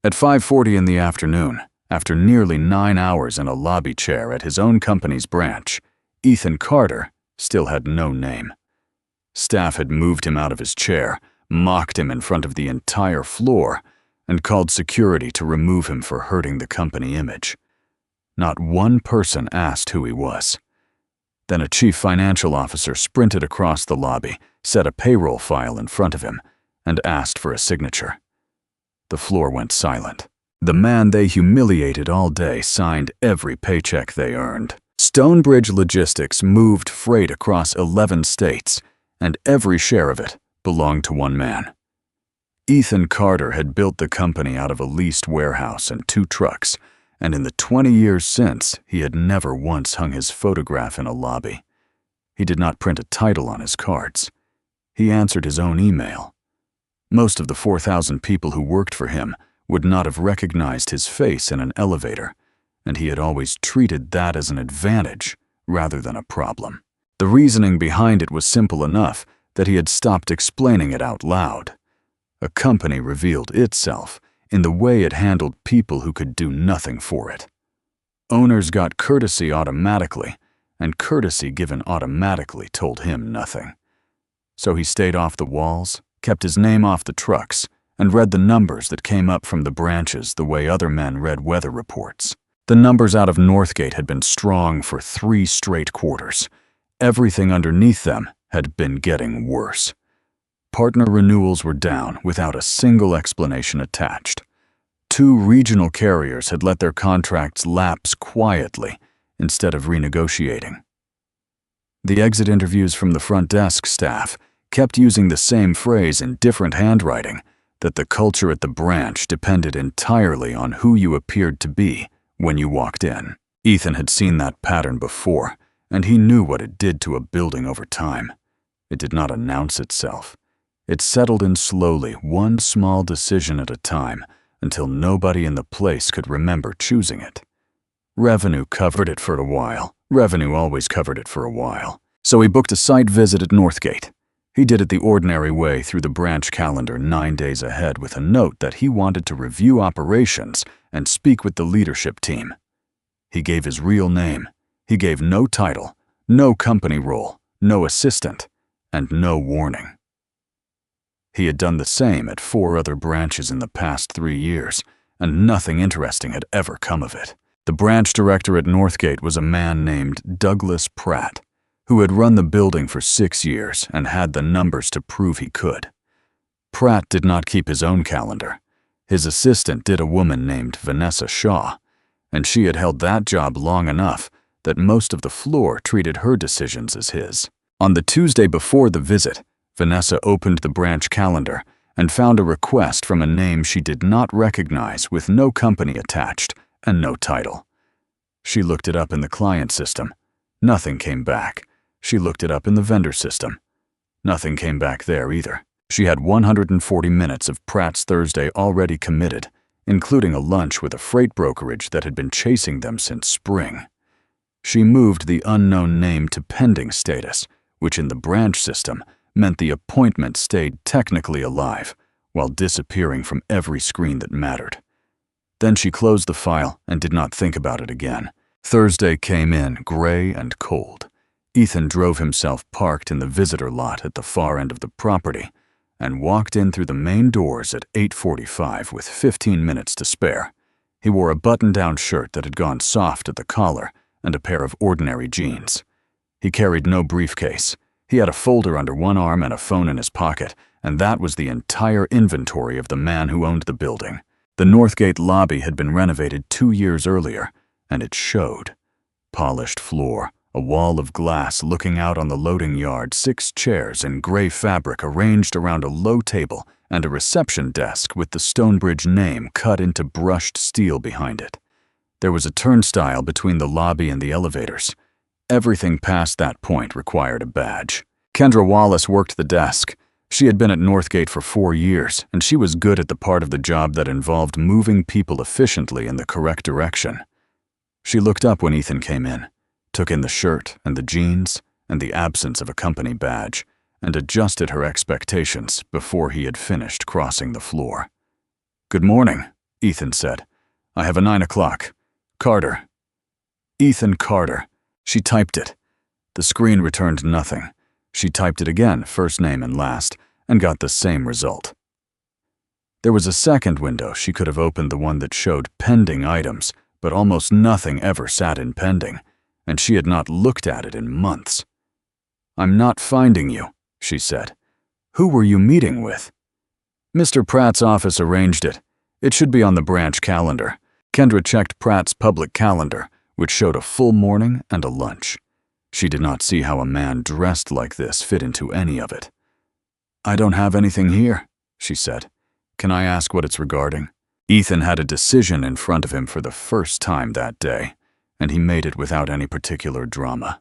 At 5:40 in the afternoon, after nearly 9 hours in a lobby chair at his own company's branch, Ethan Carter still had no name. Staff had moved him out of his chair, mocked him in front of the entire floor, and called security to remove him for hurting the company image. Not one person asked who he was. Then a chief financial officer sprinted across the lobby, set a payroll file in front of him, and asked for a signature. The floor went silent. The man they humiliated all day signed every paycheck they earned. Stonebridge Logistics moved freight across 11 states, and every share of it belonged to one man. Ethan Carter had built the company out of a leased warehouse and 2 trucks, and in the 20 years since, he had never once hung his photograph in a lobby. He did not print a title on his cards. He answered his own email. Most of the 4,000 people who worked for him would not have recognized his face in an elevator, and he had always treated that as an advantage rather than a problem. The reasoning behind it was simple enough that he had stopped explaining it out loud. A company revealed itself in the way it handled people who could do nothing for it. Owners got courtesy automatically, and courtesy given automatically told him nothing. So he stayed off the walls, kept his name off the trucks, and read the numbers that came up from the branches the way other men read weather reports. The numbers out of Northgate had been strong for 3 straight quarters. Everything underneath them had been getting worse. Partner renewals were down without a single explanation attached. 2 regional carriers had let their contracts lapse quietly instead of renegotiating. The exit interviews from the front desk staff kept using the same phrase in different handwriting, that the culture at the branch depended entirely on who you appeared to be when you walked in. Ethan had seen that pattern before, and he knew what it did to a building over time. It did not announce itself. It settled in slowly, one small decision at a time, until nobody in the place could remember choosing it. Revenue covered it for a while. Revenue always covered it for a while. So he booked a site visit at Northgate. He did it the ordinary way through the branch calendar 9 days ahead with a note that he wanted to review operations and speak with the leadership team. He gave his real name. He gave no title, no company role, no assistant, and no warning. He had done the same at 4 other branches in the past 3 years, and nothing interesting had ever come of it. The branch director at Northgate was a man named Douglas Pratt, who had run the building for 6 years and had the numbers to prove he could. Pratt did not keep his own calendar. His assistant did, a woman named Vanessa Shaw, and she had held that job long enough that most of the floor treated her decisions as his. On the Tuesday before the visit, Vanessa opened the branch calendar and found a request from a name she did not recognize with no company attached and no title. She looked it up in the client system. Nothing came back. She looked it up in the vendor system. Nothing came back there either. She had 140 minutes of Pratt's Thursday already committed, including a lunch with a freight brokerage that had been chasing them since spring. She moved the unknown name to pending status, which in the branch system meant the appointment stayed technically alive while disappearing from every screen that mattered. Then she closed the file and did not think about it again. Thursday came in gray and cold. Ethan drove himself parked in the visitor lot at the far end of the property and walked in through the main doors at 8:45 with 15 minutes to spare. He wore a button-down shirt that had gone soft at the collar and a pair of ordinary jeans. He carried no briefcase. He had a folder under one arm and a phone in his pocket, and that was the entire inventory of the man who owned the building. The Northgate lobby had been renovated 2 years earlier, and it showed. Polished floor, a wall of glass looking out on the loading yard, 6 chairs in gray fabric arranged around a low table, and a reception desk with the Stonebridge name cut into brushed steel behind it. There was a turnstile between the lobby and the elevators. Everything past that point required a badge. Kendra Wallace worked the desk. She had been at Northgate for 4 years, and she was good at the part of the job that involved moving people efficiently in the correct direction. She looked up when Ethan came in, took in the shirt and the jeans and the absence of a company badge, and adjusted her expectations before he had finished crossing the floor. "Good morning," Ethan said. "I have a 9 o'clock. Carter." Ethan Carter. She typed it. The screen returned nothing. She typed it again, first name and last, and got the same result. There was a second window. She could have opened the one that showed pending items, but almost nothing ever sat in pending, and she had not looked at it in months. "I'm not finding you," she said. "Who were you meeting with?" "Mr. Pratt's office arranged it. It should be on the branch calendar." Kendra checked Pratt's public calendar, which showed a full morning and a lunch. She did not see how a man dressed like this fit into any of it. "I don't have anything here," she said. "Can I ask what it's regarding?" Ethan had a decision in front of him for the first time that day, and he made it without any particular drama.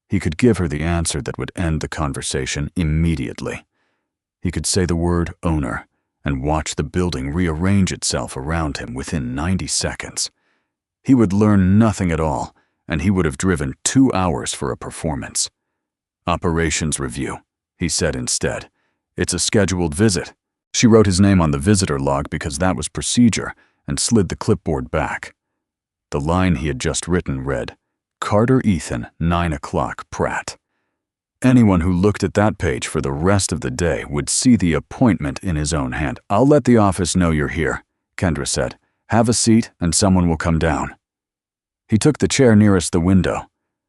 He could give her the answer that would end the conversation immediately. He could say the word owner and watch the building rearrange itself around him within 90 seconds. He would learn nothing at all, and he would have driven 2 hours for a performance. "Operations review," he said instead. "It's a scheduled visit." She wrote his name on the visitor log because that was procedure and slid the clipboard back. The line he had just written read, "Carter Ethan, 9 o'clock, Pratt." Anyone who looked at that page for the rest of the day would see the appointment in his own hand. "I'll let the office know you're here," Kendra said. "Have a seat and someone will come down." He took the chair nearest the window.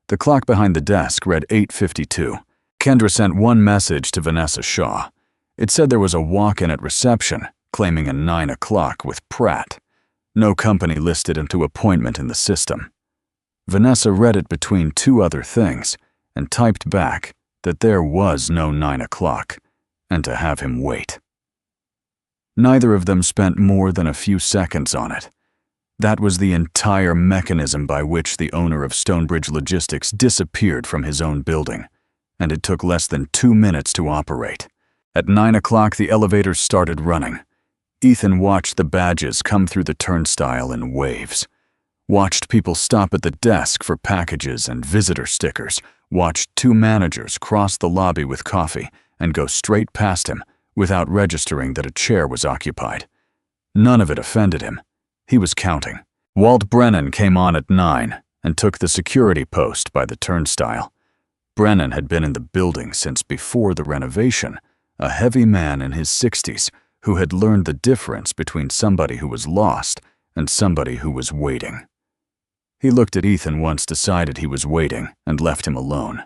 The clock behind the desk read 8:52. Kendra sent one message to Vanessa Shaw. It said there was a walk-in at reception, claiming a 9 o'clock with Pratt. No company listed into appointment in the system. Vanessa read it between 2 other things and typed back that there was no 9 o'clock and to have him wait. Neither of them spent more than a few seconds on it. That was the entire mechanism by which the owner of Stonebridge Logistics disappeared from his own building, and it took less than 2 minutes to operate. At 9 o'clock, the elevators started running. Ethan watched the badges come through the turnstile in waves, watched people stop at the desk for packages and visitor stickers, watched 2 managers cross the lobby with coffee and go straight past him without registering that a chair was occupied. None of it offended him. He was counting. Walt Brennan came on at 9 and took the security post by the turnstile. Brennan had been in the building since before the renovation, a heavy man in his 60s who had learned the difference between somebody who was lost and somebody who was waiting. He looked at Ethan once, decided he was waiting, and left him alone.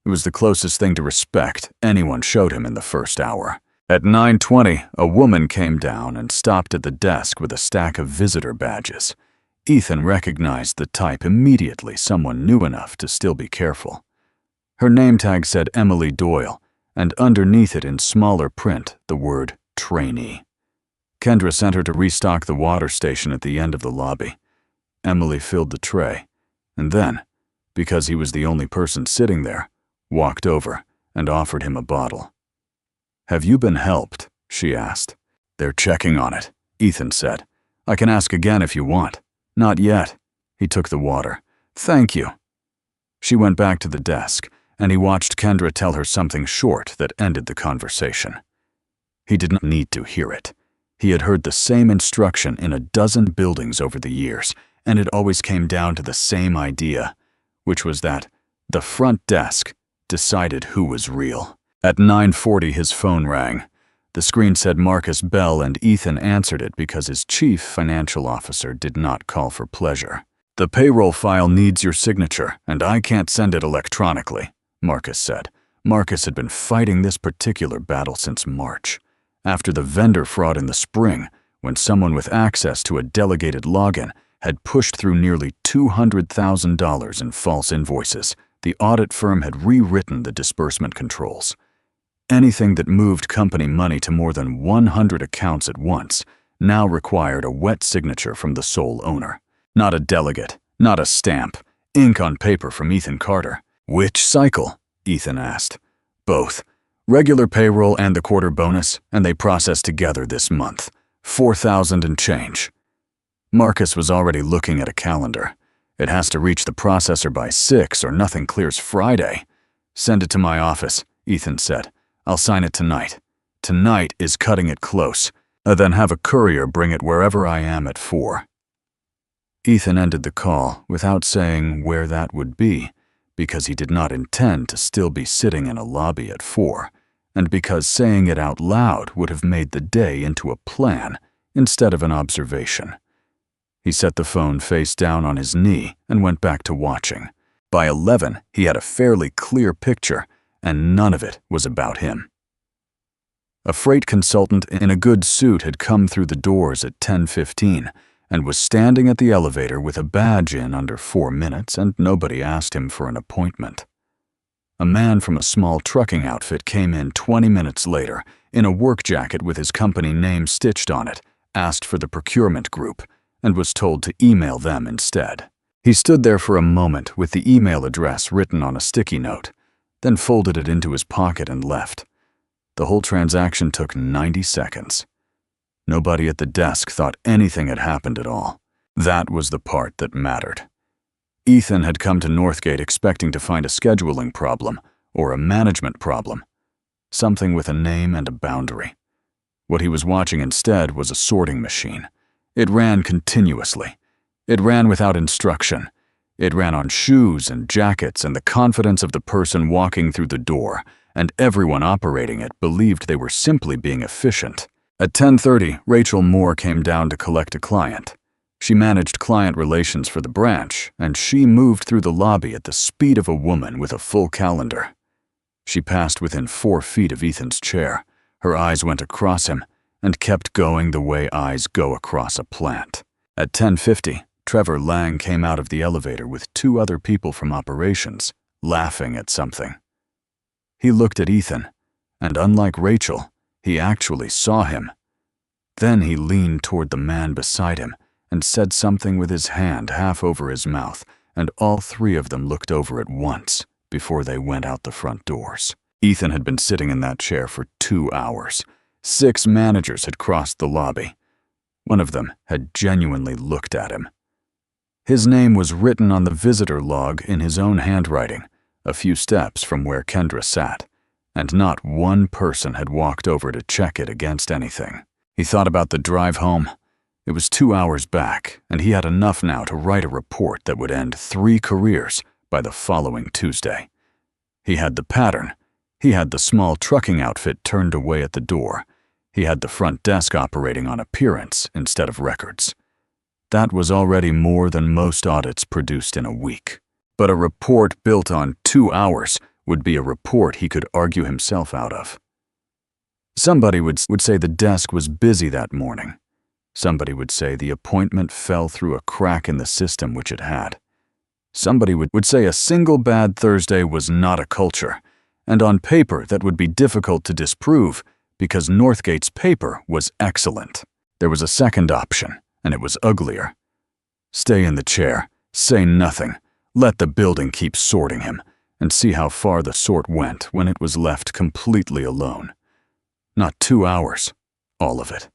It was the closest thing to respect anyone showed him in the first hour. At 9:20, a woman came down and stopped at the desk with a stack of visitor badges. Ethan recognized the type immediately, someone new enough to still be careful. Her name tag said Emily Doyle, and underneath it in smaller print, the word trainee. Kendra sent her to restock the water station at the end of the lobby. Emily filled the tray, and then, because he was the only person sitting there, walked over and offered him a bottle. "Have you been helped?" she asked. "They're checking on it," Ethan said. "I can ask again if you want." "Not yet." He took the water. "Thank you." She went back to the desk, and he watched Kendra tell her something short that ended the conversation. He did not need to hear it. He had heard the same instruction in a dozen buildings over the years, and it always came down to the same idea, which was that the front desk decided who was real. At 9:40, his phone rang. The screen said Marcus Bell, and Ethan answered it because his chief financial officer did not call for pleasure. "The payroll file needs your signature, and I can't send it electronically," Marcus said. Marcus had been fighting this particular battle since March, after the vendor fraud in the spring, when someone with access to a delegated login had pushed through nearly $200,000 in false invoices. The audit firm had rewritten the disbursement controls. Anything that moved company money to more than 100 accounts at once now required a wet signature from the sole owner. Not a delegate, not a stamp, ink on paper from Ethan Carter. "Which cycle?" Ethan asked. "Both. Regular payroll and the quarter bonus, and they process together this month. 4,000 and change." Marcus was already looking at a calendar. "It has to reach the processor by 6 or nothing clears Friday." "Send it to my office," Ethan said. "I'll sign it tonight." Tonight is cutting it close. Then have a courier bring it wherever I am at 4. Ethan ended the call without saying where that would be, because he did not intend to still be sitting in a lobby at 4, and because saying it out loud would have made the day into a plan instead of an observation. He set the phone face down on his knee and went back to watching. By 11, he had a fairly clear picture, and none of it was about him. A freight consultant in a good suit had come through the doors at 10:15 and was standing at the elevator with a badge in under 4 minutes, and nobody asked him for an appointment. A man from a small trucking outfit came in 20 minutes later in a work jacket with his company name stitched on it, asked for the procurement group, and was told to email them instead. He stood there for a moment with the email address written on a sticky note, then folded it into his pocket and left. The whole transaction took 90 seconds. Nobody at the desk thought anything had happened at all. That was the part that mattered. Ethan had come to Northgate expecting to find a scheduling problem or a management problem, something with a name and a boundary. What he was watching instead was a sorting machine. It ran continuously. It ran without instruction. It ran on shoes and jackets and the confidence of the person walking through the door, and everyone operating it believed they were simply being efficient. At 10:30, Rachel Moore came down to collect a client. She managed client relations for the branch, and she moved through the lobby at the speed of a woman with a full calendar. She passed within 4 feet of Ethan's chair. Her eyes went across him and kept going the way eyes go across a plant. At 10:50, Trevor Lang came out of the elevator with 2 other people from operations, laughing at something. He looked at Ethan, and unlike Rachel, he actually saw him. Then he leaned toward the man beside him and said something with his hand half over his mouth, and all 3 of them looked over at once before they went out the front doors. Ethan had been sitting in that chair for 2 hours. 6 managers had crossed the lobby. One of them had genuinely looked at him. His name was written on the visitor log in his own handwriting, a few steps from where Kendra sat, and not one person had walked over to check it against anything. He thought about the drive home. It was 2 hours back, and he had enough now to write a report that would end 3 careers by the following Tuesday. He had the pattern. He had the small trucking outfit turned away at the door. He had the front desk operating on appearance instead of records. That was already more than most audits produced in a week. But a report built on 2 hours would be a report he could argue himself out of. Somebody would say the desk was busy that morning. Somebody would say the appointment fell through a crack in the system which it had. Somebody would say a single bad Thursday was not a culture, and on paper that would be difficult to disprove because Northgate's paper was excellent. There was a second option, and it was uglier. Stay in the chair, say nothing, let the building keep sorting him, and see how far the sort went when it was left completely alone. Not 2 hours, all of it.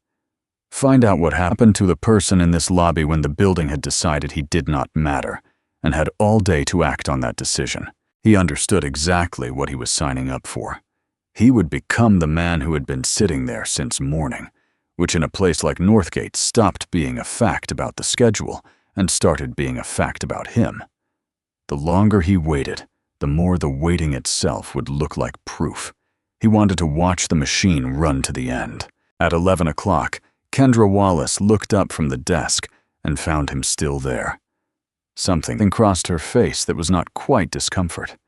Find out what happened to the person in this lobby when the building had decided he did not matter, and had all day to act on that decision. He understood exactly what he was signing up for. He would become the man who had been sitting there since morning, which in a place like Northgate stopped being a fact about the schedule and started being a fact about him. The longer he waited, the more the waiting itself would look like proof. He wanted to watch the machine run to the end. At 11 o'clock, Kendra Wallace looked up from the desk and found him still there. Something crossed her face that was not quite discomfort.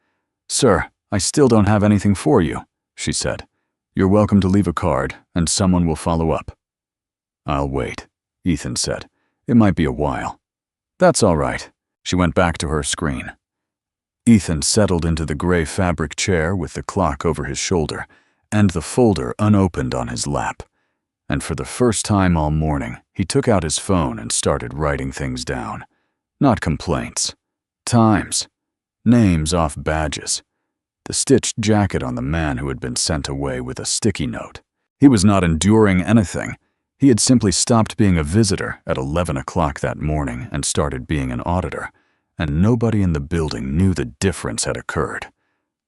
"Sir, I still don't have anything for you," she said. "You're welcome to leave a card, and someone will follow up." "I'll wait," Ethan said. "It might be a while." "That's all right." She went back to her screen. Ethan settled into the gray fabric chair with the clock over his shoulder and the folder unopened on his lap. And for the first time all morning, he took out his phone and started writing things down. Not complaints. Times. Names off badges. The stitched jacket on the man who had been sent away with a sticky note. He was not enduring anything. He had simply stopped being a visitor at 11 o'clock that morning and started being an auditor, and nobody in the building knew the difference had occurred.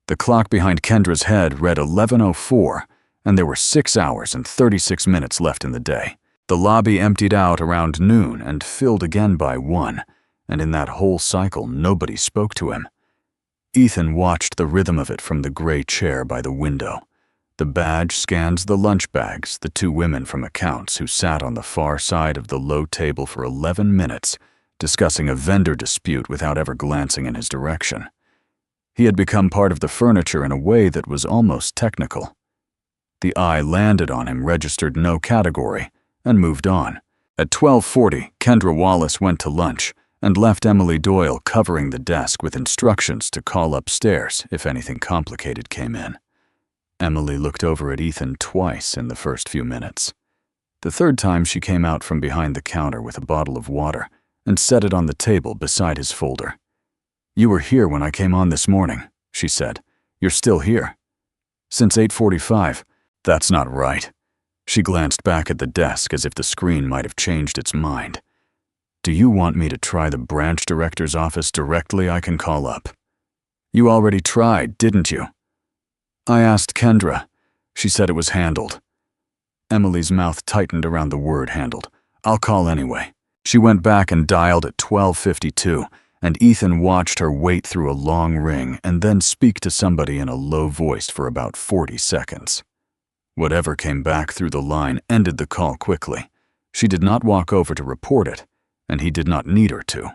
The clock behind Kendra's head read 11:04, and there were 6 hours and 36 minutes left in the day. The lobby emptied out around noon and filled again by 1, and in that whole cycle nobody spoke to him. Ethan watched the rhythm of it from the gray chair by the window. The badge scans the lunch bags, the 2 women from accounts who sat on the far side of the low table for 11 minutes, discussing a vendor dispute without ever glancing in his direction. He had become part of the furniture in a way that was almost technical. The eye landed on him, registered no category, and moved on. At 12:40, Kendra Wallace went to lunch and left Emily Doyle covering the desk with instructions to call upstairs if anything complicated came in. Emily looked over at Ethan twice in the first few minutes. The third time she came out from behind the counter with a bottle of water and set it on the table beside his folder. "You were here when I came on this morning," she said. "You're still here." "Since 8:45. "That's not right." She glanced back at the desk as if the screen might have changed its mind. "Do you want me to try the branch director's office directly? I can call up." "You already tried, didn't you?" "I asked Kendra. She said it was handled." Emily's mouth tightened around the word handled. "I'll call anyway." She went back and dialed at 12:52, and Ethan watched her wait through a long ring and then speak to somebody in a low voice for about 40 seconds. Whatever came back through the line ended the call quickly. She did not walk over to report it, and he did not need her to.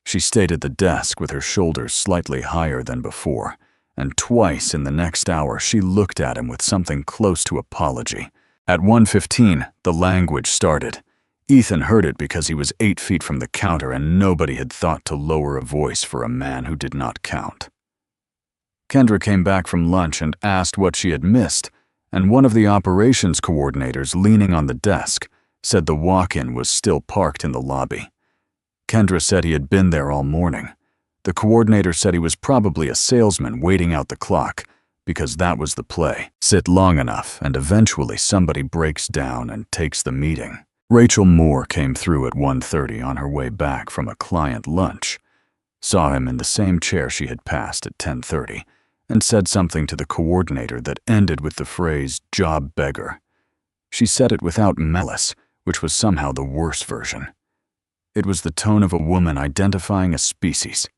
She stayed at the desk with her shoulders slightly higher than before, and twice in the next hour she looked at him with something close to apology. At 1:15, the language started. Ethan heard it because he was 8 feet from the counter and nobody had thought to lower a voice for a man who did not count. Kendra came back from lunch and asked what she had missed, and one of the operations coordinators leaning on the desk said the walk-in was still parked in the lobby. Kendra said he had been there all morning. The coordinator said he was probably a salesman waiting out the clock, because that was the play. Sit long enough and eventually somebody breaks down and takes the meeting. Rachel Moore came through at 1:30 on her way back from a client lunch, saw him in the same chair she had passed at 10:30, and said something to the coordinator that ended with the phrase, "job beggar." She said it without malice, which was somehow the worse version. It was the tone of a woman identifying a species.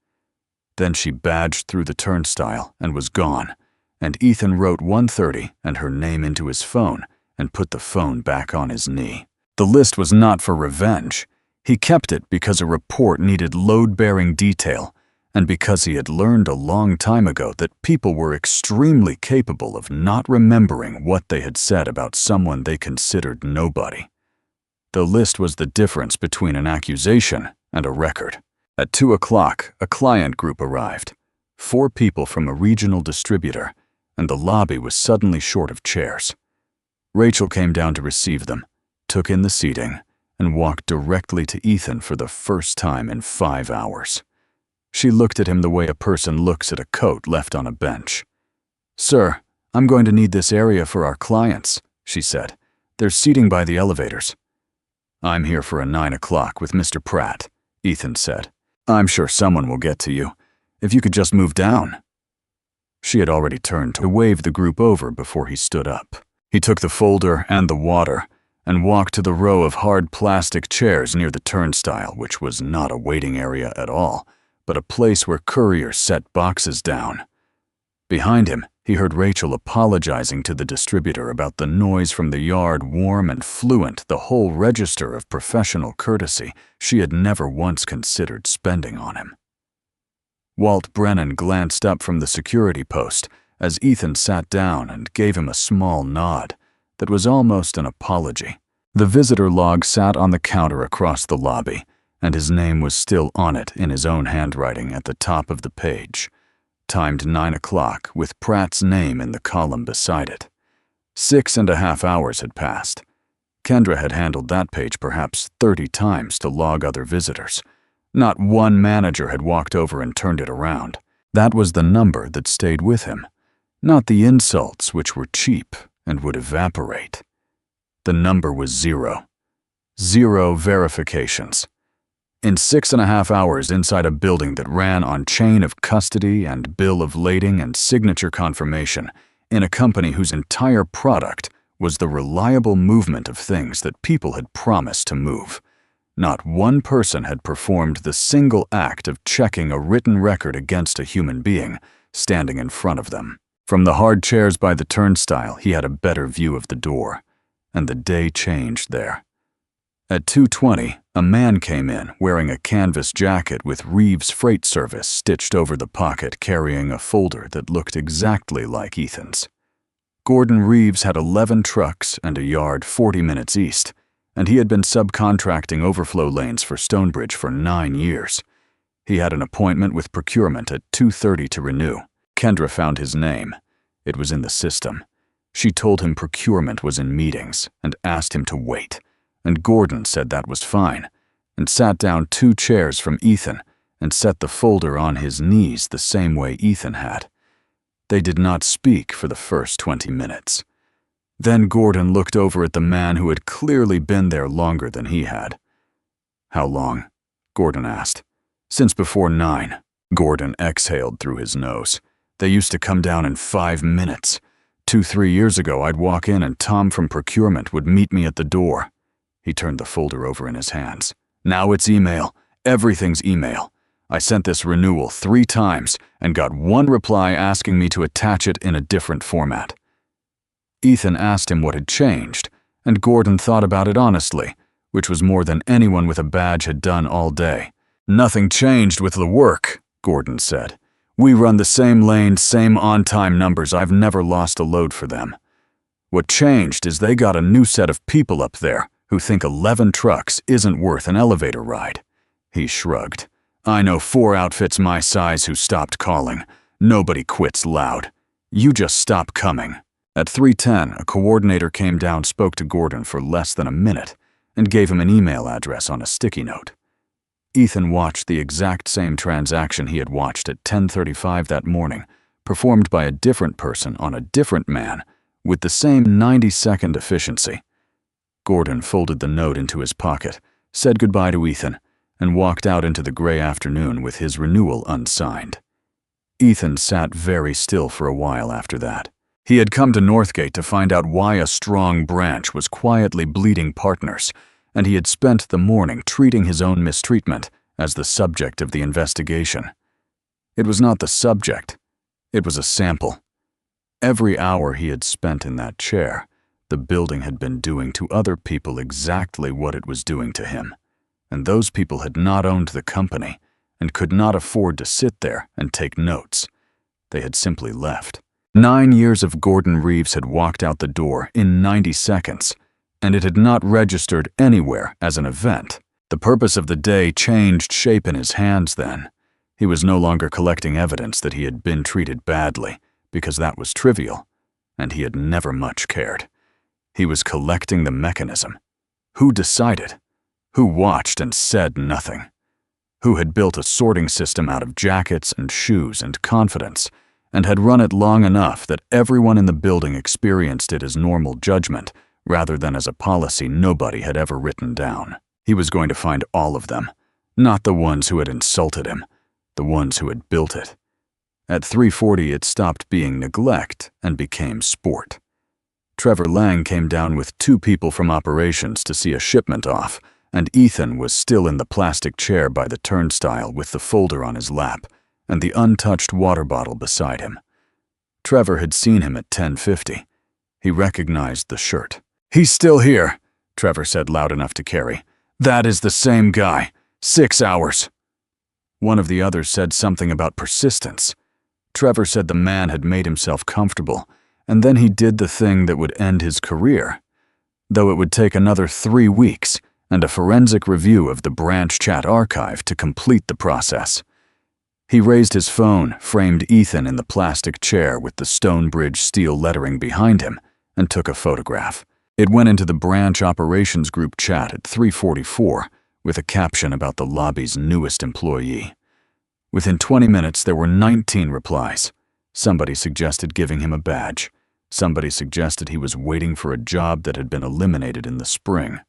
Then she badged through the turnstile and was gone, and Ethan wrote 1:30 and her name into his phone and put the phone back on his knee. The list was not for revenge. He kept it because a report needed load-bearing detail, and because he had learned a long time ago that people were extremely capable of not remembering what they had said about someone they considered nobody. The list was the difference between an accusation and a record. At 2 o'clock, a client group arrived, 4 people from a regional distributor, and the lobby was suddenly short of chairs. Rachel came down to receive them, took in the seating, and walked directly to Ethan for the first time in 5 hours. She looked at him the way a person looks at a coat left on a bench. "Sir, I'm going to need this area for our clients," she said. "There's seating by the elevators." "I'm here for a 9 o'clock with Mr. Pratt," Ethan said. "I'm sure someone will get to you. If you could just move down." She had already turned to wave the group over before he stood up. He took the folder and the water and walked to the row of hard plastic chairs near the turnstile, which was not a waiting area at all, but a place where couriers set boxes down. Behind him, he heard Rachel apologizing to the distributor about the noise from the yard, warm and fluent, the whole register of professional courtesy she had never once considered spending on him. Walt Brennan glanced up from the security post as Ethan sat down and gave him a small nod that was almost an apology. The visitor log sat on the counter across the lobby, and his name was still on it in his own handwriting at the top of the page, timed 9 o'clock with Pratt's name in the column beside it. 6.5 hours had passed. Kendra had handled that page perhaps 30 times to log other visitors. Not one manager had walked over and turned it around. That was the number that stayed with him, not the insults which were cheap and would evaporate. The number was 0. 0 verifications. In 6.5 hours inside a building that ran on chain of custody and bill of lading and signature confirmation, in a company whose entire product was the reliable movement of things that people had promised to move. Not one person had performed the single act of checking a written record against a human being standing in front of them. From the hard chairs by the turnstile, he had a better view of the door, and the day changed there. At 2:20, a man came in wearing a canvas jacket with Reeves Freight Service stitched over the pocket, carrying a folder that looked exactly like Ethan's. Gordon Reeves had 11 trucks and a yard 40 minutes east, and he had been subcontracting overflow lanes for Stonebridge for 9 years. He had an appointment with procurement at 2:30 to renew. Kendra found his name. It was in the system. She told him procurement was in meetings and asked him to wait, and Gordon said that was fine, and sat down 2 chairs from Ethan and set the folder on his knees the same way Ethan had. They did not speak for the first 20 minutes. Then Gordon looked over at the man who had clearly been there longer than he had. "How long?" Gordon asked. "Since before 9. Gordon exhaled through his nose. "They used to come down in 5 minutes. 2-3 years ago, I'd walk in and Tom from procurement would meet me at the door." He turned the folder over in his hands. "Now it's email. Everything's email. I sent this renewal 3 times and got 1 reply asking me to attach it in a different format." Ethan asked him what had changed, and Gordon thought about it honestly, which was more than anyone with a badge had done all day. "Nothing changed with the work," Gordon said. "We run the same lanes, same on-time numbers. I've never lost a load for them. What changed is they got a new set of people up there who think 11 trucks isn't worth an elevator ride." He shrugged. "I know 4 outfits my size who stopped calling. Nobody quits loud. You just stop coming." At 3:10, a coordinator came down, spoke to Gordon for less than a minute, and gave him an email address on a sticky note. Ethan watched the exact same transaction he had watched at 10:35 that morning, performed by a different person on a different man, with the same 90-second efficiency. Gordon folded the note into his pocket, said goodbye to Ethan, and walked out into the gray afternoon with his renewal unsigned. Ethan sat very still for a while after that. He had come to Northgate to find out why a strong branch was quietly bleeding partners, and he had spent the morning treating his own mistreatment as the subject of the investigation. It was not the subject, it was a sample. Every hour he had spent in that chair, the building had been doing to other people exactly what it was doing to him, and those people had not owned the company and could not afford to sit there and take notes. They had simply left. 9 years of Gordon Reeves had walked out the door in 90 seconds, and it had not registered anywhere as an event. The purpose of the day changed shape in his hands then. He was no longer collecting evidence that he had been treated badly, because that was trivial, and he had never much cared. He was collecting the mechanism. Who decided? Who watched and said nothing? Who had built a sorting system out of jackets and shoes and confidence, and had run it long enough that everyone in the building experienced it as normal judgment, rather than as a policy nobody had ever written down. He was going to find all of them, not the ones who had insulted him, the ones who had built it. At 3:40 it stopped being neglect and became sport. Trevor Lang came down with 2 people from operations to see a shipment off, and Ethan was still in the plastic chair by the turnstile with the folder on his lap and the untouched water bottle beside him. Trevor had seen him at 10:50. He recognized the shirt. "He's still here," Trevor said loud enough to carry. "That is the same guy. 6 hours." One of the others said something about persistence. Trevor said the man had made himself comfortable, and then he did the thing that would end his career, though it would take another 3 weeks and a forensic review of the branch chat archive to complete the process. He raised his phone, framed Ethan in the plastic chair with the Stonebridge steel lettering behind him, and took a photograph. It went into the branch operations group chat at 3:44 with a caption about the lobby's newest employee. Within 20 minutes, there were 19 replies. Somebody suggested giving him a badge. Somebody suggested he was waiting for a job that had been eliminated in the spring.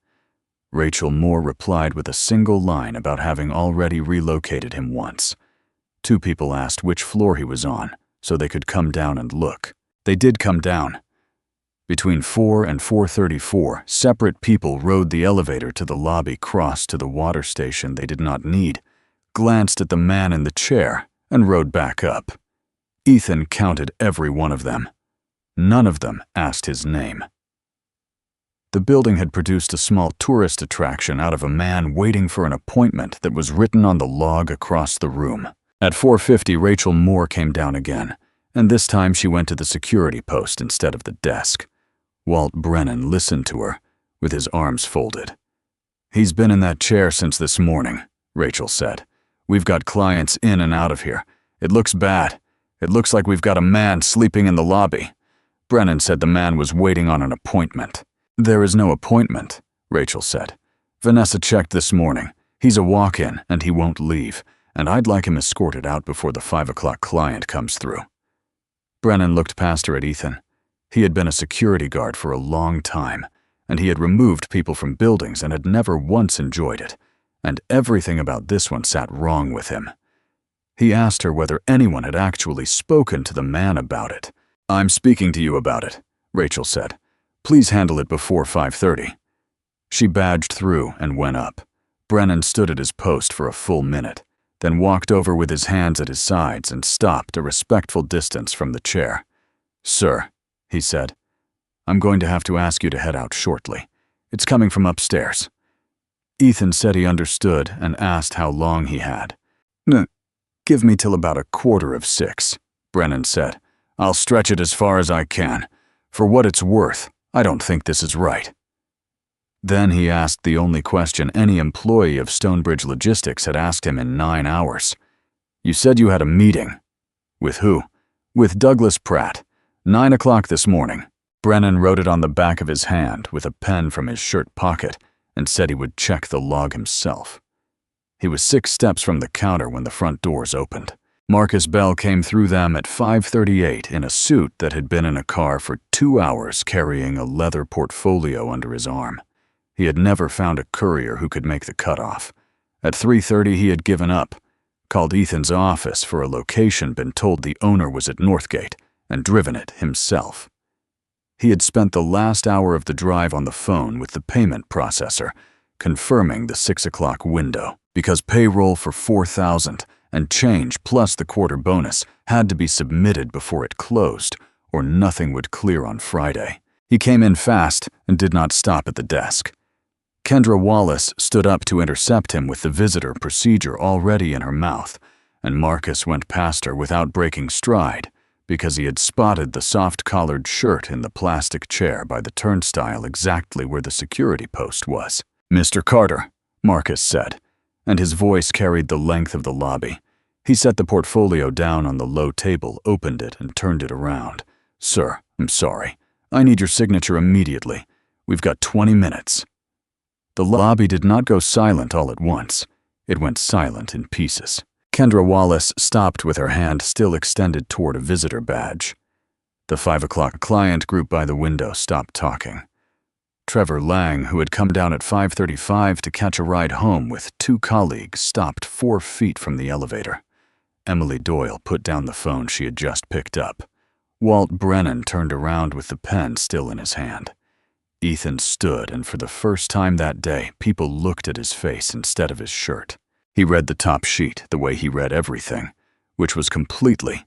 Rachel Moore replied with a single line about having already relocated him once. 2 people asked which floor he was on, so they could come down and look. They did come down. Between 4 and 4:34, separate people rode the elevator to the lobby, crossed to the water station they did not need, glanced at the man in the chair, and rode back up. Ethan counted every one of them. None of them asked his name. The building had produced a small tourist attraction out of a man waiting for an appointment that was written on the log across the room. At 4:50, Rachel Moore came down again, and this time she went to the security post instead of the desk. Walt Brennan listened to her, with his arms folded. "He's been in that chair since this morning," Rachel said. "We've got clients in and out of here. It looks bad. It looks like we've got a man sleeping in the lobby." Brennan said the man was waiting on an appointment. "There is no appointment," Rachel said. "Vanessa checked this morning. He's a walk-in, and he won't leave, and I'd like him escorted out before the 5 o'clock client comes through." Brennan looked past her at Ethan. He had been a security guard for a long time, and he had removed people from buildings and had never once enjoyed it, and everything about this one sat wrong with him. He asked her whether anyone had actually spoken to the man about it. "I'm speaking to you about it," Rachel said. "Please handle it before 5:30. She badged through and went up. Brennan stood at his post for a full minute, then walked over with his hands at his sides and stopped a respectful distance from the chair. "Sir," he said, "I'm going to have to ask you to head out shortly. It's coming from upstairs." Ethan said he understood and asked how long he had. "Give me till about 5:45, Brennan said. "I'll stretch it as far as I can. For what it's worth, I don't think this is right." Then he asked the only question any employee of Stonebridge Logistics had asked him in 9 hours. "You said you had a meeting." "With who?" "With Douglas Pratt. 9 o'clock this morning." Brennan wrote it on the back of his hand with a pen from his shirt pocket and said he would check the log himself. He was 6 steps from the counter when the front doors opened. Marcus Bell came through them at 5:38 in a suit that had been in a car for 2 hours carrying a leather portfolio under his arm. He had never found a courier who could make the cutoff. At 3:30 he had given up, called Ethan's office for a location, been told the owner was at Northgate, and driven it himself. He had spent the last hour of the drive on the phone with the payment processor, confirming the 6 o'clock window, because payroll for $4,000 and change plus the quarter bonus had to be submitted before it closed, or nothing would clear on Friday. He came in fast and did not stop at the desk. Kendra Wallace stood up to intercept him with the visitor procedure already in her mouth, and Marcus went past her without breaking stride, because he had spotted the soft-collared shirt in the plastic chair by the turnstile exactly where the security post was. "Mr. Carter," Marcus said, and his voice carried the length of the lobby. He set the portfolio down on the low table, opened it, and turned it around. "Sir, I'm sorry. I need your signature immediately. We've got 20 minutes. The lobby did not go silent all at once. It went silent in pieces. Kendra Wallace stopped with her hand still extended toward a visitor badge. The 5 o'clock client group by the window stopped talking. Trevor Lang, who had come down at 5:35 to catch a ride home with 2 colleagues, stopped 4 feet from the elevator. Emily Doyle put down the phone she had just picked up. Walt Brennan turned around with the pen still in his hand. Ethan stood, and for the first time that day, people looked at his face instead of his shirt. He read the top sheet the way he read everything, which was completely,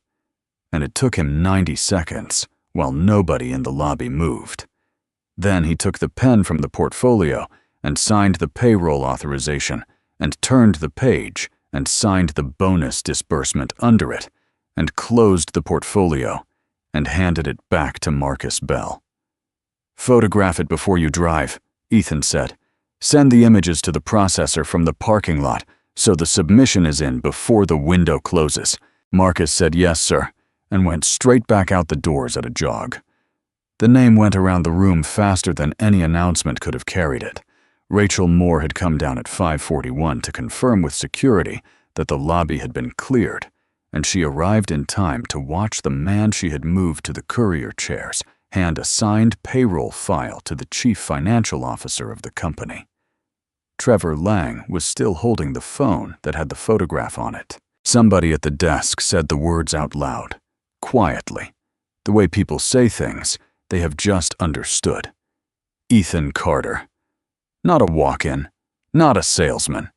and it took him 90 seconds while nobody in the lobby moved. Then he took the pen from the portfolio and signed the payroll authorization and turned the page and signed the bonus disbursement under it and closed the portfolio and handed it back to Marcus Bell. "Photograph it before you drive," Ethan said. "Send the images to the processor from the parking lot so the submission is in before the window closes." Marcus said yes, sir, and went straight back out the doors at a jog. The name went around the room faster than any announcement could have carried it. Rachel Moore had come down at 5:41 to confirm with security that the lobby had been cleared, and she arrived in time to watch the man she had moved to the courier chairs hand a signed payroll file to the chief financial officer of the company. Trevor Lang was still holding the phone that had the photograph on it. Somebody at the desk said the words out loud, quietly, The way people say things, they have just understood. Ethan Carter. Not a walk-in, not a salesman.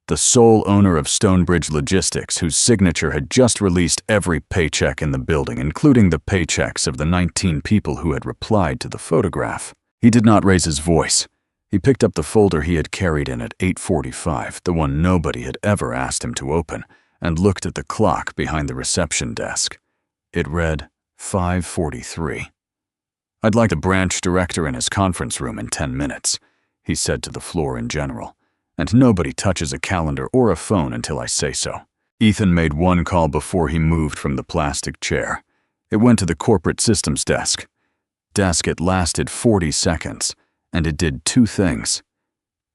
The sole owner of Stonebridge Logistics, whose signature had just released every paycheck in the building, including the paychecks of the 19 people who had replied to the photograph. He did not raise his voice. He picked up the folder he had carried in at 8:45, the one nobody had ever asked him to open, and looked at the clock behind the reception desk. It read 5:43. "I'd like the branch director in his conference room in 10 minutes, he said to the floor in general. "And nobody touches a calendar or a phone until I say so." Ethan made one call before he moved from the plastic chair. It went to the corporate systems desk. It lasted 40 seconds, and it did two things.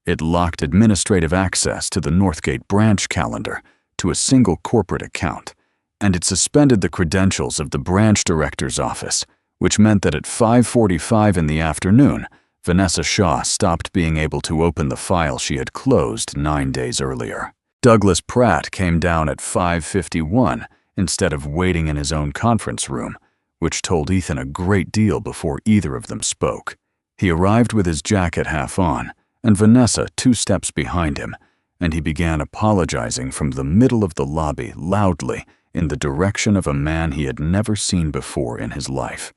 It locked administrative access to the Northgate branch calendar to a single corporate account, and it suspended the credentials of the branch director's office, which meant that at 5:45 in the afternoon, Vanessa Shaw stopped being able to open the file she had closed 9 days earlier. Douglas Pratt came down at 5:51 instead of waiting in his own conference room, which told Ethan a great deal before either of them spoke. He arrived with his jacket half on, and Vanessa 2 steps behind him, and he began apologizing from the middle of the lobby loudly in the direction of a man he had never seen before in his life.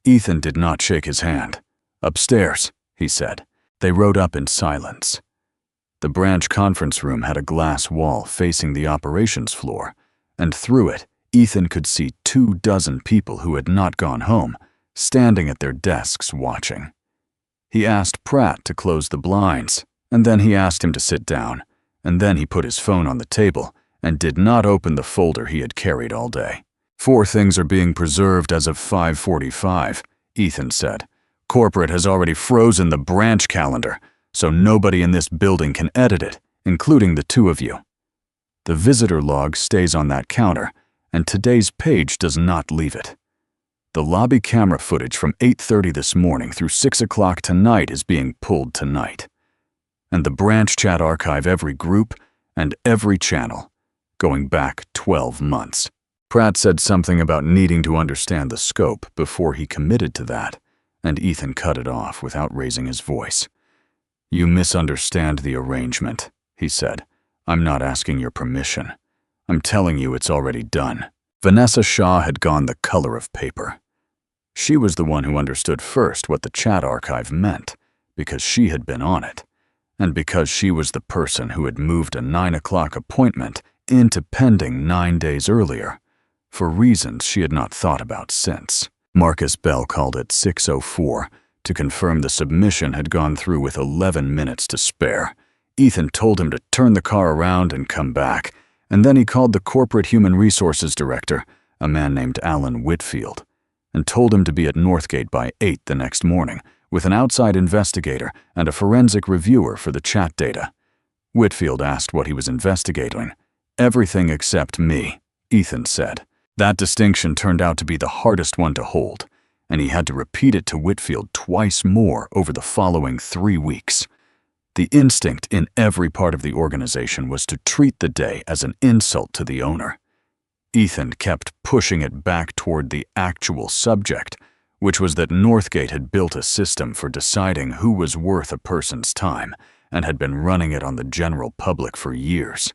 Ethan did not shake his hand. "Upstairs," he said. They rode up in silence. The branch conference room had a glass wall facing the operations floor, and through it, Ethan could see 24 people who had not gone home, standing at their desks watching. He asked Pratt to close the blinds, and then he asked him to sit down, and then he put his phone on the table and did not open the folder he had carried all day. "4 things are being preserved as of 5:45, Ethan said. "Corporate has already frozen the branch calendar, so nobody in this building can edit it, including the 2 of you. The visitor log stays on that counter, and today's page does not leave it. The lobby camera footage from 8:30 this morning through 6 o'clock tonight is being pulled tonight. And the branch chat archive every group and every channel, going back 12 months. Pratt said something about needing to understand the scope before he committed to that, and Ethan cut it off without raising his voice. "You misunderstand the arrangement," he said. "I'm not asking your permission. I'm telling you it's already done." Vanessa Shaw had gone the color of paper. She was the one who understood first what the chat archive meant, because she had been on it, and because she was the person who had moved a 9 o'clock appointment into pending 9 days earlier, for reasons she had not thought about since. Marcus Bell called at 6:04 to confirm the submission had gone through with 11 minutes to spare. Ethan told him to turn the car around and come back, and then he called the corporate human resources director, a man named Alan Whitfield, and told him to be at Northgate by 8 the next morning with an outside investigator and a forensic reviewer for the chat data. Whitfield asked what he was investigating. "Everything except me," Ethan said. That distinction turned out to be the hardest one to hold, and he had to repeat it to Whitfield twice more over the following 3 weeks. The instinct in every part of the organization was to treat the day as an insult to the owner. Ethan kept pushing it back toward the actual subject, which was that Northgate had built a system for deciding who was worth a person's time and had been running it on the general public for years.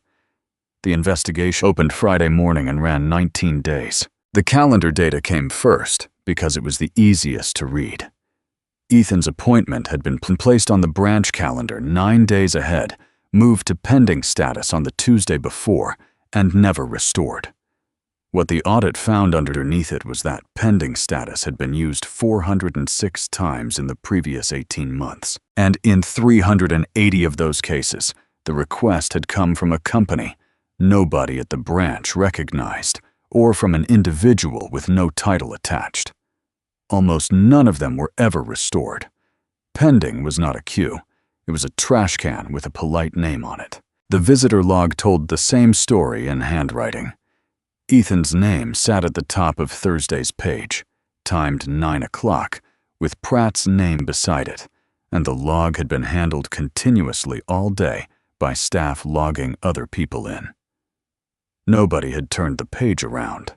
The investigation opened Friday morning and ran 19 days. The calendar data came first because it was the easiest to read. Ethan's appointment had been placed on the branch calendar 9 days ahead, moved to pending status on the Tuesday before, and never restored. What the audit found underneath it was that pending status had been used 406 times in the previous 18 months, and in 380 of those cases, the request had come from a company nobody at the branch recognized, or from an individual with no title attached. Almost none of them were ever restored. Pending was not a queue. It was a trash can with a polite name on it. The visitor log told the same story in handwriting. Ethan's name sat at the top of Thursday's page, timed 9 o'clock, with Pratt's name beside it, and the log had been handled continuously all day by staff logging other people in. Nobody had turned the page around.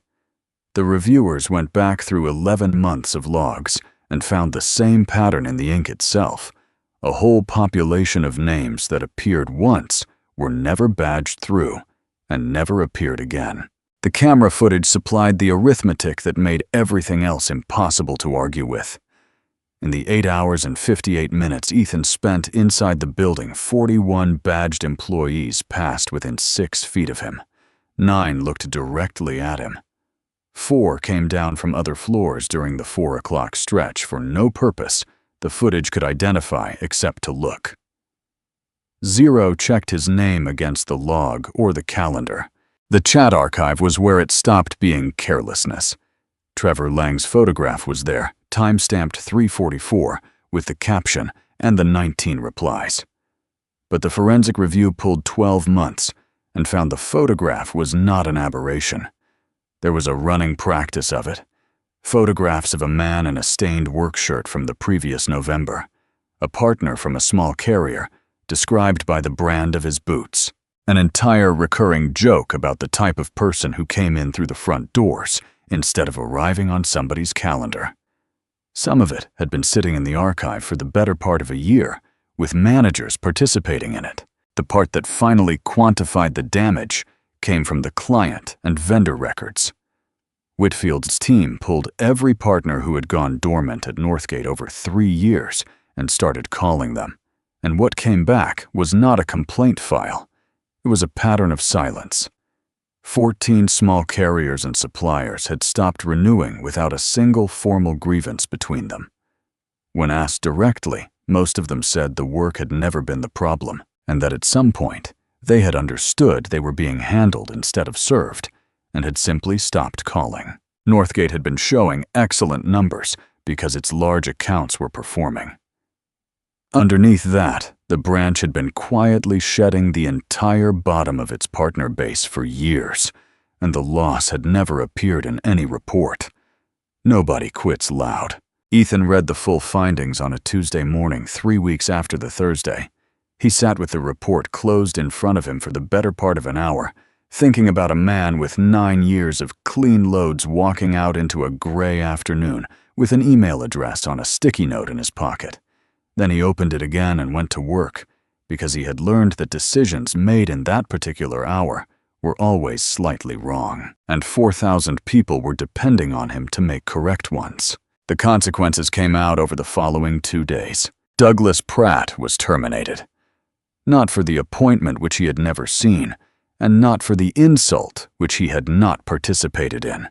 The reviewers went back through 11 months of logs and found the same pattern in the ink itself. A whole population of names that appeared once were never badged through and never appeared again. The camera footage supplied the arithmetic that made everything else impossible to argue with. In the 8 hours and 58 minutes Ethan spent inside the building, 41 badged employees passed within 6 feet of him. 9 looked directly at him. 4 came down from other floors during the 4 o'clock stretch for no purpose the footage could identify except to look. 0 checked his name against the log or the calendar. The chat archive was where it stopped being carelessness. Trevor Lang's photograph was there, time-stamped 3:44, with the caption and the 19 replies. But the forensic review pulled 12 months and found the photograph was not an aberration. There was a running practice of it. Photographs of a man in a stained work shirt from the previous November. A partner from a small carrier, described by the brand of his boots. An entire recurring joke about the type of person who came in through the front doors instead of arriving on somebody's calendar. Some of it had been sitting in the archive for the better part of a year, with managers participating in it. The part that finally quantified the damage came from the client and vendor records. Whitfield's team pulled every partner who had gone dormant at Northgate over 3 years and started calling them. And what came back was not a complaint file. It was a pattern of silence. 14 small carriers and suppliers had stopped renewing without a single formal grievance between them. When asked directly, most of them said the work had never been the problem, and that at some point, they had understood they were being handled instead of served, and had simply stopped calling. Northgate had been showing excellent numbers because its large accounts were performing. Underneath that, the branch had been quietly shedding the entire bottom of its partner base for years, and the loss had never appeared in any report. Nobody quits loud. Ethan read the full findings on a Tuesday morning 3 weeks after the Thursday. He sat with the report closed in front of him for the better part of an hour, thinking about a man with 9 years of clean loads walking out into a gray afternoon with an email address on a sticky note in his pocket. Then he opened it again and went to work, because he had learned that decisions made in that particular hour were always slightly wrong, and 4,000 people were depending on him to make correct ones. The consequences came out over the following 2 days. Douglas Pratt was terminated. Not for the appointment which he had never seen, and not for the insult which he had not participated in.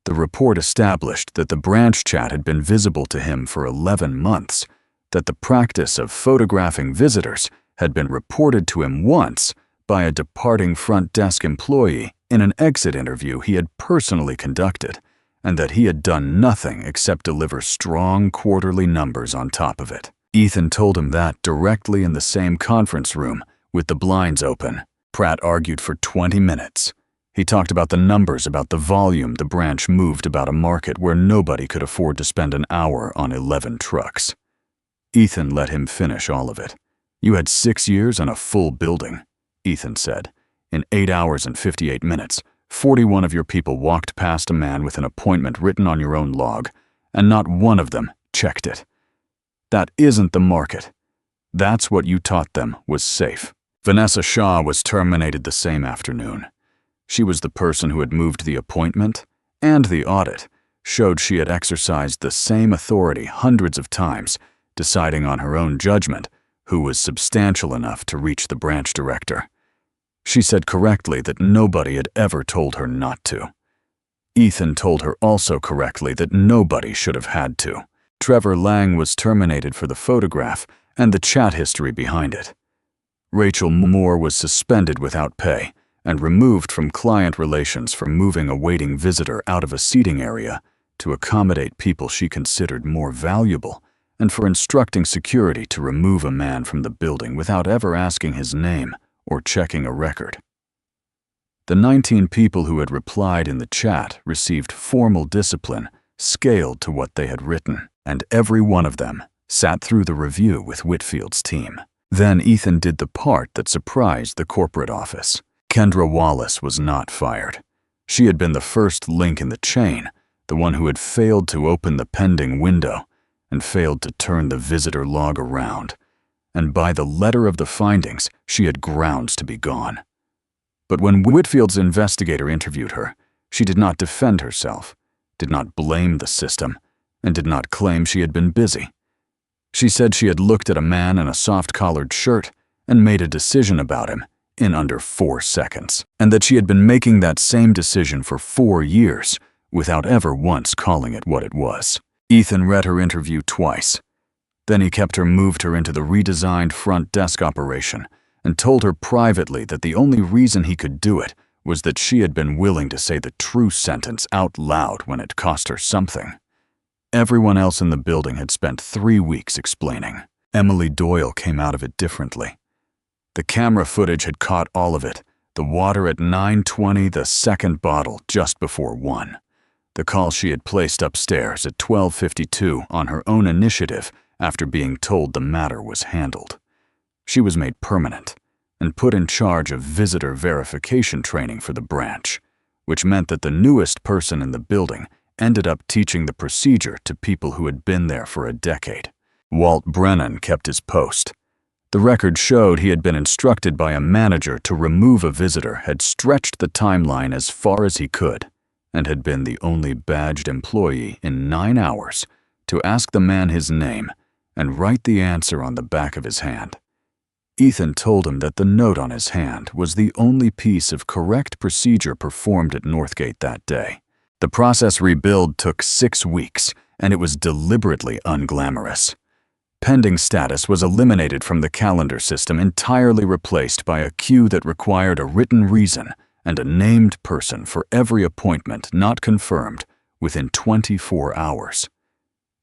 The report established that the branch chat had been visible to him for 11 months, that the practice of photographing visitors had been reported to him once by a departing front desk employee in an exit interview he had personally conducted, and that he had done nothing except deliver strong quarterly numbers on top of it. Ethan told him that directly in the same conference room with the blinds open. Pratt argued for 20 minutes. He talked about the numbers, about the volume the branch moved, about a market where nobody could afford to spend an hour on 11 trucks. Ethan let him finish all of it. "You had 6 years and a full building," Ethan said. "In 8 hours and 58 minutes, 41 of your people walked past a man with an appointment written on your own log, and not one of them checked it. That isn't the market. That's what you taught them was safe." Vanessa Shaw was terminated the same afternoon. She was the person who had moved the appointment, and the audit showed she had exercised the same authority hundreds of times, deciding on her own judgment who was substantial enough to reach the branch director. She said correctly that nobody had ever told her not to. Ethan told her also correctly that nobody should have had to. Trevor Lang was terminated for the photograph and the chat history behind it. Rachel Moore was suspended without pay and removed from client relations for moving a waiting visitor out of a seating area to accommodate people she considered more valuable, and for instructing security to remove a man from the building without ever asking his name or checking a record. The 19 people who had replied in the chat received formal discipline scaled to what they had written, and every one of them sat through the review with Whitfield's team. Then Ethan did the part that surprised the corporate office. Kendra Wallace was not fired. She had been the first link in the chain, the one who had failed to open the pending window and failed to turn the visitor log around. And by the letter of the findings, she had grounds to be gone. But when Whitfield's investigator interviewed her, she did not defend herself, did not blame the system, and did not claim she had been busy. She said she had looked at a man in a soft-collared shirt and made a decision about him in under 4 seconds, and that she had been making that same decision for 4 years without ever once calling it what it was. Ethan read her interview twice. Then he kept her moved her into the redesigned front desk operation and told her privately that the only reason he could do it was that she had been willing to say the true sentence out loud when it cost her something. Everyone else in the building had spent 3 weeks explaining. Emily Doyle came out of it differently. The camera footage had caught all of it. The water at 9:20, the second bottle just before 1. The call she had placed upstairs at 12:52 on her own initiative after being told the matter was handled. She was made permanent and put in charge of visitor verification training for the branch, which meant that the newest person in the building ended up teaching the procedure to people who had been there for a decade. Walt Brennan kept his post. The record showed he had been instructed by a manager to remove a visitor, had stretched the timeline as far as he could, and had been the only badged employee in 9 hours to ask the man his name and write the answer on the back of his hand. Ethan told him that the note on his hand was the only piece of correct procedure performed at Northgate that day. The process rebuild took 6 weeks, and it was deliberately unglamorous. Pending status was eliminated from the calendar system, entirely replaced by a queue that required a written reason and a named person for every appointment not confirmed within 24 hours.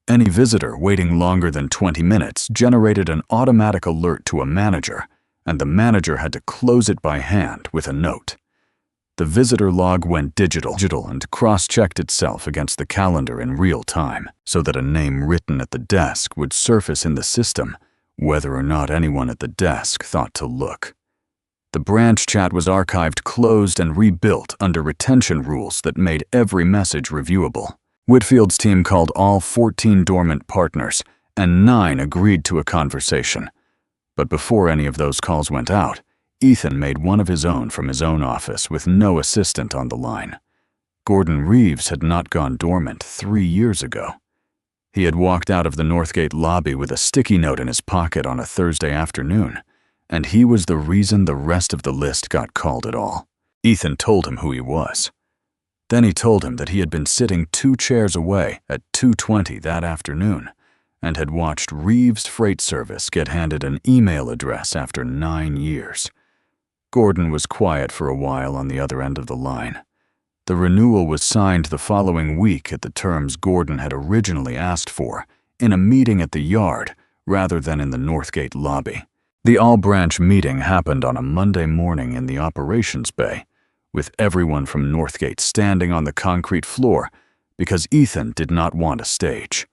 Any visitor waiting longer than 20 minutes generated an automatic alert to a manager, and the manager had to close it by hand with a note. The visitor log went digital and cross-checked itself against the calendar in real time so that a name written at the desk would surface in the system whether or not anyone at the desk thought to look. The branch chat was archived, closed, and rebuilt under retention rules that made every message reviewable. Whitfield's team called all 14 dormant partners, and 9 agreed to a conversation. But before any of those calls went out, Ethan made one of his own from his own office with no assistant on the line. Gordon Reeves had not gone dormant 3 years ago. He had walked out of the Northgate lobby with a sticky note in his pocket on a Thursday afternoon, and he was the reason the rest of the list got called at all. Ethan told him who he was. Then he told him that he had been sitting 2 chairs away at 2:20 that afternoon and had watched Reeves Freight Service get handed an email address after 9 years. Gordon was quiet for a while on the other end of the line. The renewal was signed the following week at the terms Gordon had originally asked for, in a meeting at the yard rather than in the Northgate lobby. The all-branch meeting happened on a Monday morning in the operations bay, with everyone from Northgate standing on the concrete floor because Ethan did not want a stage.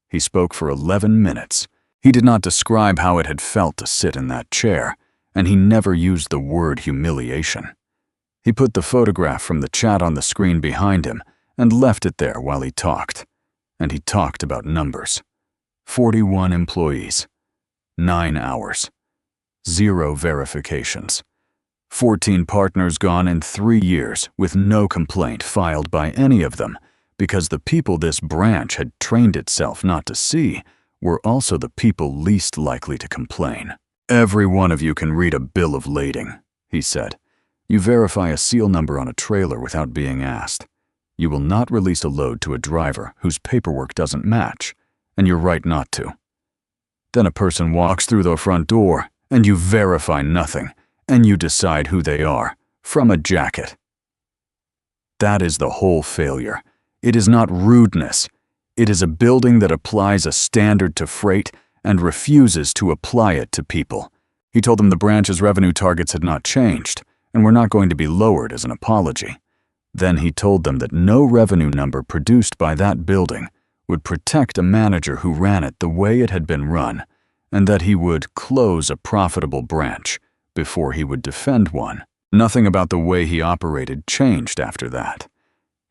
He spoke for 11 minutes. He did not describe how it had felt to sit in that chair, and he never used the word humiliation. He put the photograph from the chat on the screen behind him and left it there while he talked. And he talked about numbers. 41 employees. 9 hours. 0 verifications. 14 partners gone in 3 years with no complaint filed by any of them because the people this branch had trained itself not to see were also the people least likely to complain. "Every one of you can read a bill of lading," he said. "You verify a seal number on a trailer without being asked. You will not release a load to a driver whose paperwork doesn't match, and you're right not to. Then a person walks through the front door, and you verify nothing, and you decide who they are from a jacket. That is the whole failure. It is not rudeness. It is a building that applies a standard to freight and refuses to apply it to people." He told them the branch's revenue targets had not changed and were not going to be lowered as an apology. Then he told them that no revenue number produced by that building would protect a manager who ran it the way it had been run, and that he would close a profitable branch before he would defend one. Nothing about the way he operated changed after that.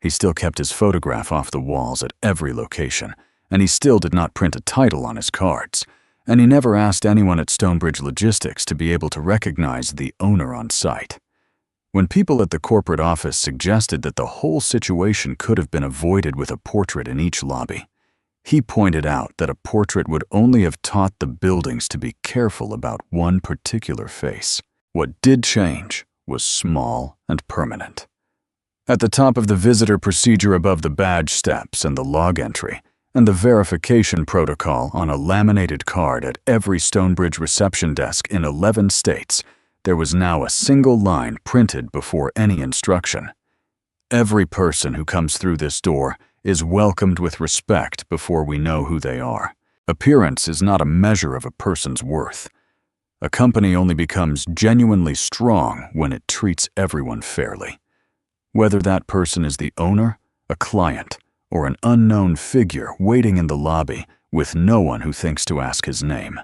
He still kept his photograph off the walls at every location, and he still did not print a title on his cards, and he never asked anyone at Stonebridge Logistics to be able to recognize the owner on site. When people at the corporate office suggested that the whole situation could have been avoided with a portrait in each lobby, he pointed out that a portrait would only have taught the buildings to be careful about one particular face. What did change was small and permanent. At the top of the visitor procedure above the badge steps and the log entry, and the verification protocol on a laminated card at every Stonebridge reception desk in 11 states, there was now a single line printed before any instruction. Every person who comes through this door is welcomed with respect before we know who they are. Appearance is not a measure of a person's worth. A company only becomes genuinely strong when it treats everyone fairly. Whether that person is the owner, a client, or an unknown figure waiting in the lobby with no one who thinks to ask his name.